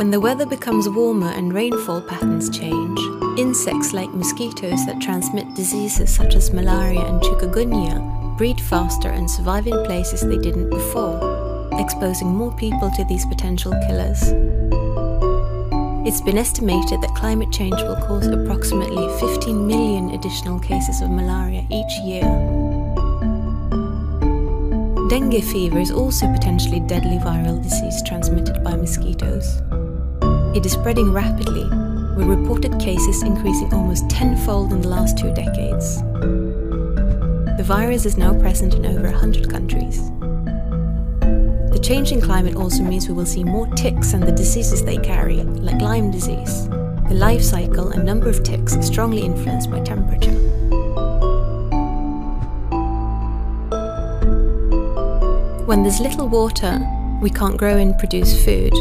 When the weather becomes warmer and rainfall patterns change, insects like mosquitoes that transmit diseases such as malaria and chikungunya breed faster and survive in places they didn't before, exposing more people to these potential killers. It's been estimated that climate change will cause approximately 15 million additional cases of malaria each year. Dengue fever is also potentially deadly viral disease transmitted by mosquitoes. It is spreading rapidly, with reported cases increasing almost tenfold in the last 2 decades. The virus is now present in over 100 countries. The changing climate also means we will see more ticks and the diseases they carry, like Lyme disease. The life cycle and number of ticks is strongly influenced by temperature. When there's little water, we can't grow and produce food.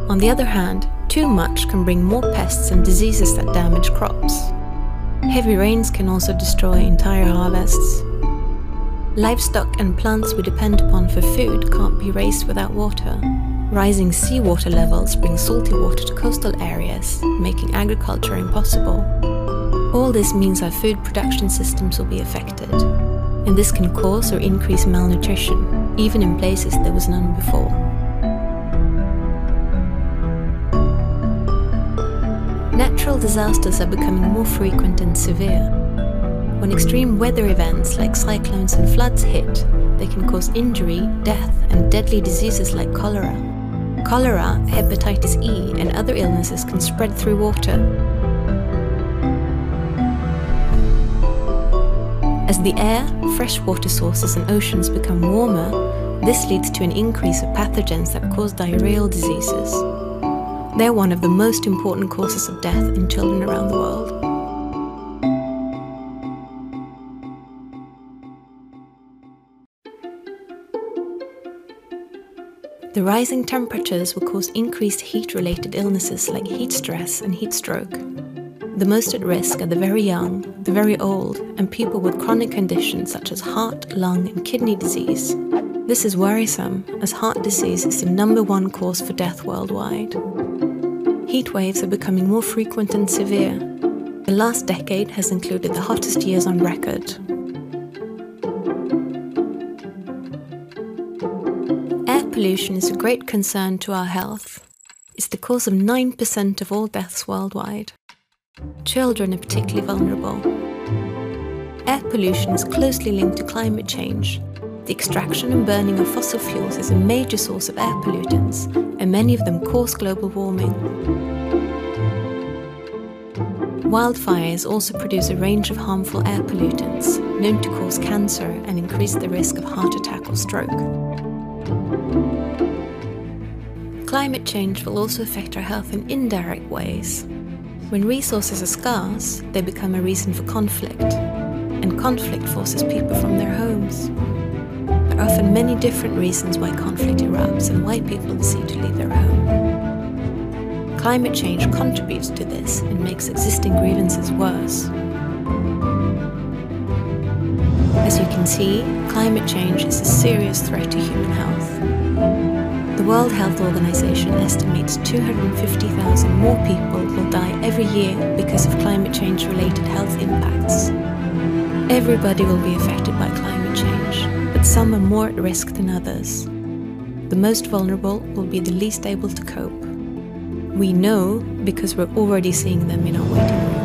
On the other hand, too much can bring more pests and diseases that damage crops. Heavy rains can also destroy entire harvests. Livestock and plants we depend upon for food can't be raised without water. Rising seawater levels bring salty water to coastal areas, making agriculture impossible. All this means our food production systems will be affected, and this can cause or increase malnutrition, even in places there was none before. Natural disasters are becoming more frequent and severe. When extreme weather events like cyclones and floods hit, they can cause injury, death, and deadly diseases like cholera. Cholera, hepatitis E, and other illnesses can spread through water. As the air, freshwater sources, and oceans become warmer, this leads to an increase of pathogens that cause diarrheal diseases. They're one of the most important causes of death in children around the world. The rising temperatures will cause increased heat-related illnesses like heat stress and heat stroke. The most at risk are the very young, the very old, and people with chronic conditions such as heart, lung, and kidney disease. This is worrisome, as heart disease is the #1 cause for death worldwide. Heat waves are becoming more frequent and severe. The last decade has included the hottest years on record. Air pollution is a great concern to our health. It's the cause of 9% of all deaths worldwide. Children are particularly vulnerable. Air pollution is closely linked to climate change. The extraction and burning of fossil fuels is a major source of air pollutants, and many of them cause global warming. Wildfires also produce a range of harmful air pollutants, known to cause cancer and increase the risk of heart attack or stroke. Climate change will also affect our health in indirect ways. When resources are scarce, they become a reason for conflict, and conflict forces people from their homes. There are often many different reasons why conflict erupts and why people decide to leave their home. Climate change contributes to this and makes existing grievances worse. As you can see, climate change is a serious threat to human health. The World Health Organization estimates 250,000 more people will die every year because of climate change-related health impacts. Everybody will be affected by climate change, but some are more at risk than others. The most vulnerable will be the least able to cope. We know because we're already seeing them in our waiting rooms.